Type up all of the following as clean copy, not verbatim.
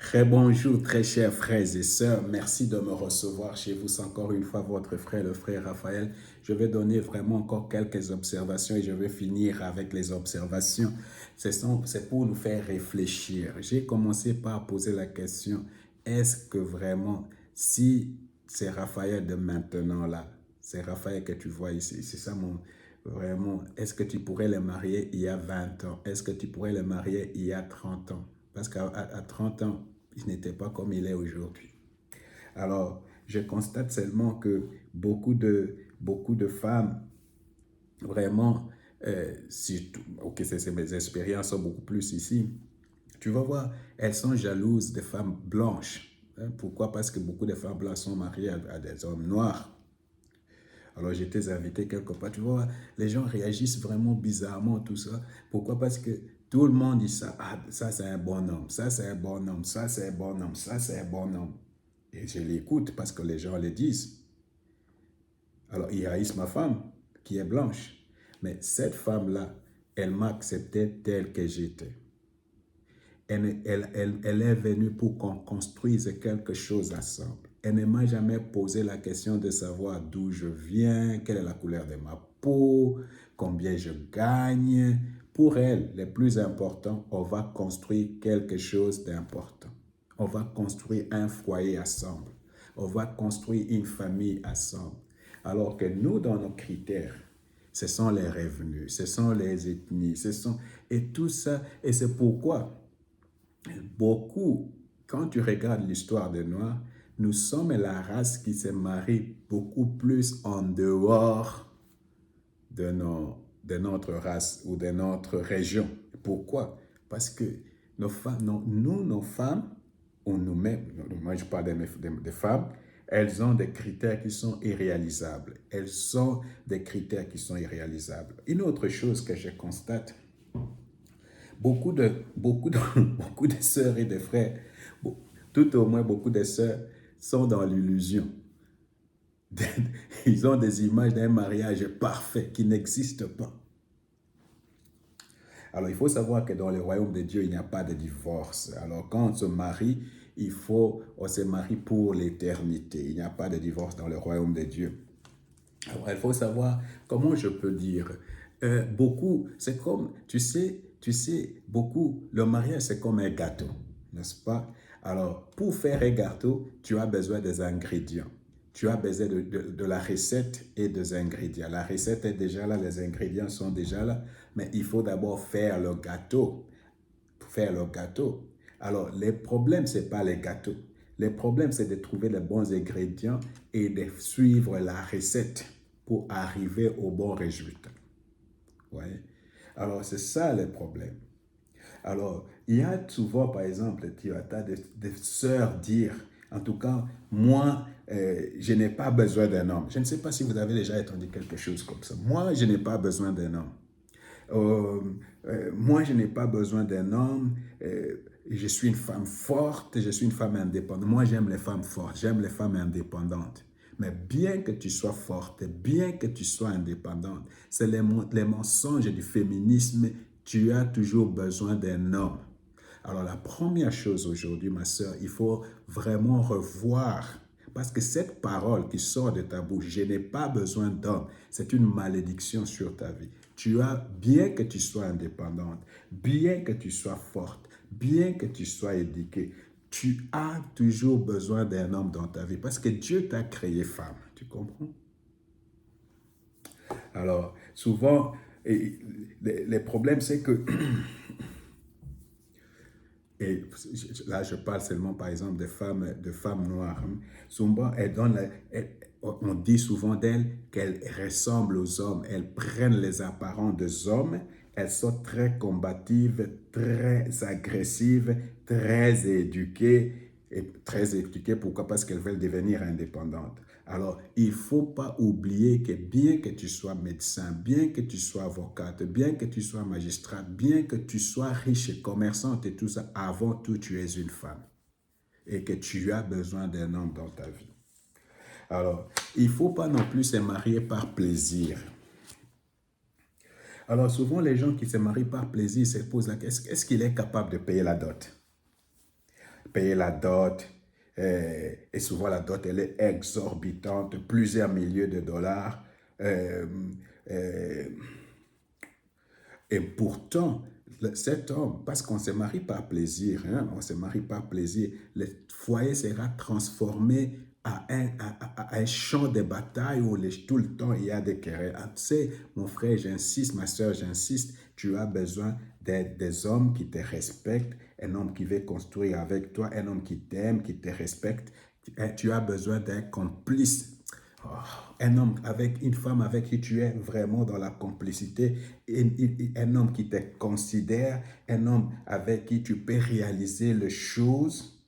Très bonjour, très chers frères et sœurs. Merci de me recevoir chez vous. C'est encore une fois votre frère, le frère Raphaël. Je vais donner vraiment encore quelques observations et je vais finir avec les observations. C'est pour nous faire réfléchir. J'ai commencé par poser la question, est-ce que vraiment, si c'est Raphaël de maintenant là, c'est Raphaël que tu vois ici, c'est ça mon... Vraiment, est-ce que tu pourrais le marier il y a 20 ans? Est-ce que tu pourrais le marier il y a 30 ans? Parce qu'à 30 ans, il n'était pas comme il est aujourd'hui. Alors, je constate seulement que beaucoup de femmes, vraiment, ok, c'est mes expériences sont beaucoup plus ici, tu vas voir, elles sont jalouses des femmes blanches. Hein. Pourquoi? Parce que beaucoup de femmes blanches sont mariées à des hommes noirs. Alors j'étais invité quelque part. Tu vois, les gens réagissent vraiment bizarrement, tout ça. Pourquoi? Parce que tout le monde dit ça. Ah, ça c'est un bon homme, ça c'est un bon homme, ça c'est un bon homme, ça c'est un bon homme. Et je l'écoute parce que les gens le disent. Alors ils haïssent ma femme, qui est blanche. Mais cette femme-là, elle m'a accepté telle que j'étais. Elle est venue pour qu'on construise quelque chose ensemble. Elle ne m'a jamais posé la question de savoir d'où je viens, quelle est la couleur de ma peau, combien je gagne. Pour elle, le plus important, on va construire quelque chose d'important. On va construire un foyer ensemble. On va construire une famille ensemble. Alors que nous, dans nos critères, ce sont les revenus, ce sont les ethnies, et tout ça. Et c'est pourquoi beaucoup, quand tu regardes l'histoire des Noirs, nous sommes la race qui se marie beaucoup plus en dehors de notre race ou de notre région. Pourquoi? Parce que nos femmes, ou nous-mêmes, moi je parle des femmes, elles ont des critères qui sont irréalisables. Elles ont des critères qui sont irréalisables. Une autre chose que je constate, beaucoup de sœurs et de frères, tout au moins beaucoup de sœurs sont dans l'illusion. Ils ont des images d'un mariage parfait qui n'existe pas. Alors, il faut savoir que dans le royaume de Dieu, il n'y a pas de divorce. Alors, quand on se marie, on se marie pour l'éternité. Il n'y a pas de divorce dans le royaume de Dieu. Alors, il faut savoir, comment je peux dire, beaucoup, c'est comme, beaucoup, le mariage, c'est comme un gâteau, n'est-ce pas? Alors, pour faire un gâteau, tu as besoin des ingrédients. Tu as besoin de la recette et des ingrédients. La recette est déjà là, les ingrédients sont déjà là, mais il faut d'abord faire le gâteau. Pour faire le gâteau. Alors, les problèmes, ce n'est pas les gâteaux. Les problèmes, c'est de trouver les bons ingrédients et de suivre la recette pour arriver au bon résultat. Ouais. Alors, c'est ça le problème. Alors, il y a souvent, par exemple, tu as des sœurs dire, en tout cas, moi, je n'ai pas besoin d'un homme. Je ne sais pas si vous avez déjà entendu quelque chose comme ça. Moi, je n'ai pas besoin d'un homme. Euh, moi, je n'ai pas besoin d'un homme. Je suis une femme forte, je suis une femme indépendante. Moi, j'aime les femmes fortes, j'aime les femmes indépendantes. Mais bien que tu sois forte, bien que tu sois indépendante, c'est les mensonges du féminisme. Tu as toujours besoin d'un homme. Alors, la première chose aujourd'hui, ma sœur, il faut vraiment revoir. Parce que cette parole qui sort de ta bouche, je n'ai pas besoin d'homme, c'est une malédiction sur ta vie. Tu as, bien que tu sois indépendante, bien que tu sois forte, bien que tu sois éduquée, tu as toujours besoin d'un homme dans ta vie parce que Dieu t'a créé femme. Tu comprends? Alors, souvent, les problèmes, c'est que et là, je parle seulement, par exemple, de femmes noires. Hein. Souvent, on dit souvent d'elles qu'elles ressemblent aux hommes. Elles prennent les apparences des hommes. Elles sont très combatives, très agressives, très éduquées. Et très éduquées, pourquoi? Parce qu'elles veulent devenir indépendantes. Alors, il ne faut pas oublier que bien que tu sois médecin, bien que tu sois avocate, bien que tu sois magistrat, bien que tu sois riche et commerçante et tout ça, avant tout, tu es une femme et que tu as besoin d'un homme dans ta vie. Alors, il ne faut pas non plus se marier par plaisir. Alors, souvent, les gens qui se marient par plaisir se posent la question, est-ce qu'il est capable de payer la dot? payer la dot. Et souvent, la dot, elle est exorbitante, plusieurs milliers de dollars. Euh, euh, et pourtant, cet homme, parce qu'on se marie par plaisir, hein, on se marie par plaisir, le foyer sera transformé à un champ de bataille où tout le temps il y a des querelles. Ah, tu sais, mon frère, j'insiste, ma soeur, j'insiste, tu as besoin des hommes qui te respectent, un homme qui veut construire avec toi, un homme qui t'aime, qui te respecte. Tu as besoin d'un complice. Oh, un homme avec une femme avec qui tu es vraiment dans la complicité, un homme qui te considère, un homme avec qui tu peux réaliser les choses,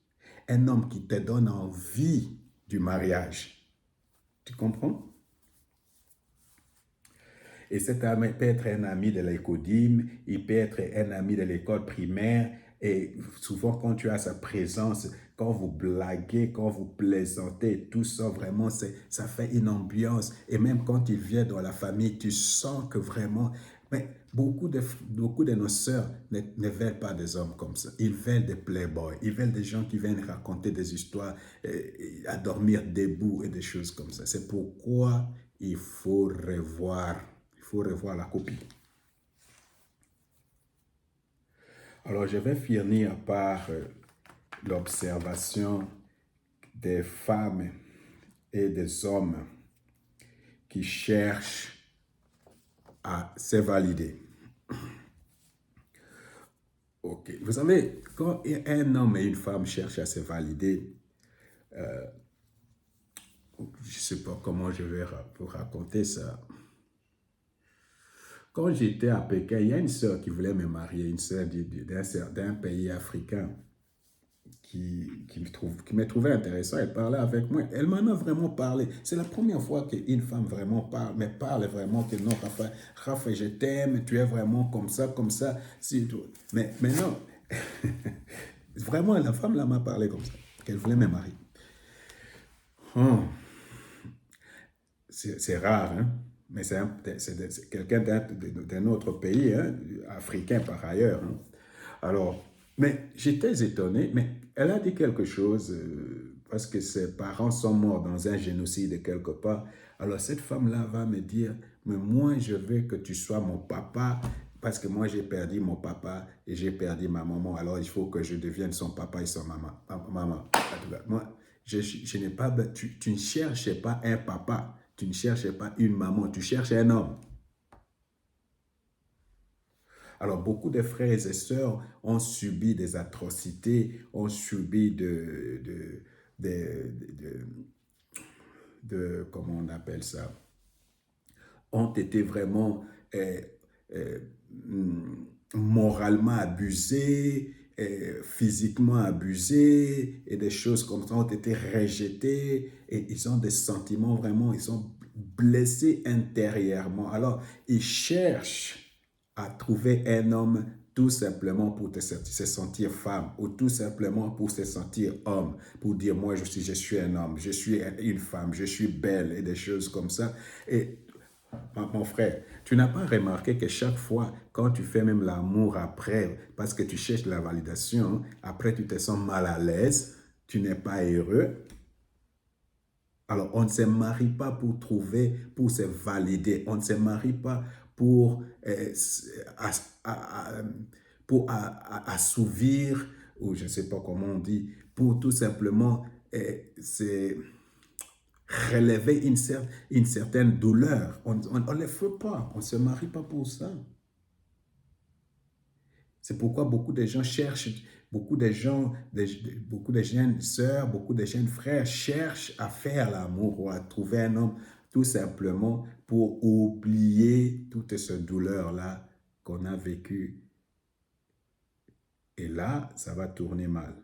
un homme qui te donne envie du mariage. Tu comprends? Et cet ami peut être un ami de l'écodime, il peut être un ami de l'école primaire. Et souvent, quand tu as sa présence, quand vous blaguez, quand vous plaisantez, tout ça, vraiment, ça fait une ambiance. Et même quand il vient dans la famille, tu sens que vraiment... Mais beaucoup de nos sœurs ne veulent pas des hommes comme ça. Ils veulent des playboys. Ils veulent des gens qui viennent raconter des histoires, à dormir debout et des choses comme ça. C'est pourquoi il faut revoir la copie. Alors, je vais finir par l'observation des femmes et des hommes qui cherchent à se valider. Ok. Vous savez, quand un homme et une femme cherchent à se valider, je ne sais pas comment je vais vous raconter ça. Quand j'étais à Pékin, il y a une sœur qui voulait me marier, une sœur d'un pays africain qui me trouvait intéressant. Elle parlait avec moi. Elle m'en a vraiment parlé. C'est la première fois qu'une femme vraiment parle, mais parle vraiment que non, Rafa, je t'aime, tu es vraiment comme ça. Mais non, vraiment, la femme là m'a parlé comme ça, qu'elle voulait me marier. Oh, c'est rare, hein? Mais c'est quelqu'un d'un autre pays, hein, africain par ailleurs. Hein. Alors, mais j'étais étonné, mais elle a dit quelque chose, parce que ses parents sont morts dans un génocide quelque part. Alors, cette femme-là va me dire, mais moi, je veux que tu sois mon papa, parce que moi, j'ai perdu mon papa et j'ai perdu ma maman. Alors, il faut que je devienne son papa et son maman. Maman. Moi, je n'ai pas, tu ne cherches pas un papa. Tu ne cherches pas une maman, tu cherches un homme. Alors, beaucoup de frères et sœurs ont subi des atrocités, ont subi comment on appelle ça, ont été vraiment euh, euh, moralement abusés, physiquement abusés, et des choses comme ça ont été rejetées, et ils ont des sentiments vraiment, ils sont blessés intérieurement. Alors, ils cherchent à trouver un homme tout simplement pour se sentir femme, ou tout simplement pour se sentir homme, pour dire moi je suis un homme, je suis une femme, je suis belle, et des choses comme ça. Et mon frère, tu n'as pas remarqué que chaque fois, quand tu fais même l'amour après, parce que tu cherches la validation, après tu te sens mal à l'aise, tu n'es pas heureux. Alors, on ne se marie pas pour trouver, pour se valider. On ne se marie pas pour, assouvir, ou je ne sais pas comment on dit, pour tout simplement relever une certaine douleur. On ne le fait pas. On ne se marie pas pour ça. C'est pourquoi beaucoup de gens cherchent, beaucoup de jeunes sœurs, beaucoup de jeunes frères cherchent à faire l'amour ou à trouver un homme tout simplement pour oublier toute cette douleur-là qu'on a vécue. Et là, ça va tourner mal.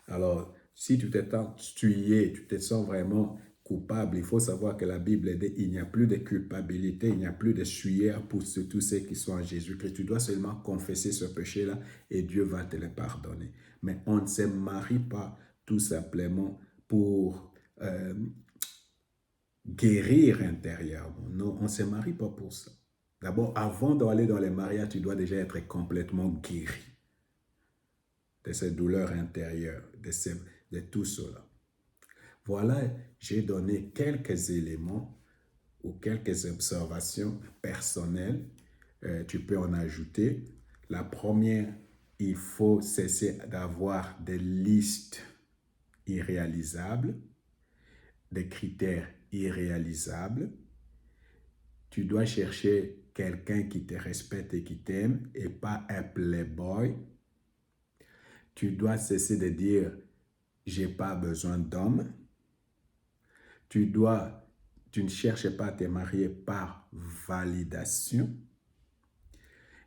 Alors, si tu te sens tué, tu te sens vraiment coupable, il faut savoir que la Bible dit il n'y a plus de culpabilité, il n'y a plus de sueur pour tous ceux qui sont en Jésus-Christ. Tu dois seulement confesser ce péché-là et Dieu va te le pardonner. Mais on ne se marie pas tout simplement pour guérir intérieurement. Non, on ne se marie pas pour ça. D'abord, avant d'aller dans les mariages, tu dois déjà être complètement guéri. de ces douleurs intérieures, de tout cela. Voilà, j'ai donné quelques éléments ou quelques observations personnelles. Tu peux en ajouter. La première, il faut cesser d'avoir des listes irréalisables, des critères irréalisables. Tu dois chercher quelqu'un qui te respecte et qui t'aime et pas un playboy. Tu dois cesser de dire « j'ai pas besoin d'homme ». Tu ne cherches pas à te marier par validation.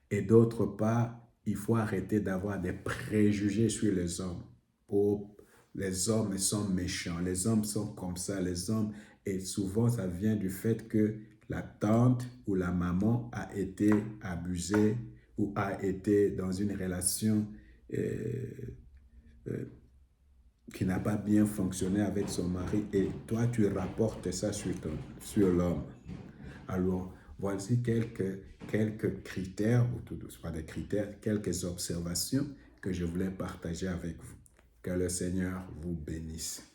Et d'autre part, il faut arrêter d'avoir des préjugés sur les hommes. Oh, les hommes sont méchants, les hommes sont comme ça, les hommes... Et souvent, ça vient du fait que la tante ou la maman a été abusée ou a été dans une relation qui n'a pas bien fonctionné avec son mari. Et toi, tu rapportes ça sur l'homme. Alors, voici quelques critères, ou tout pas des critères, quelques observations que je voulais partager avec vous. Que le Seigneur vous bénisse.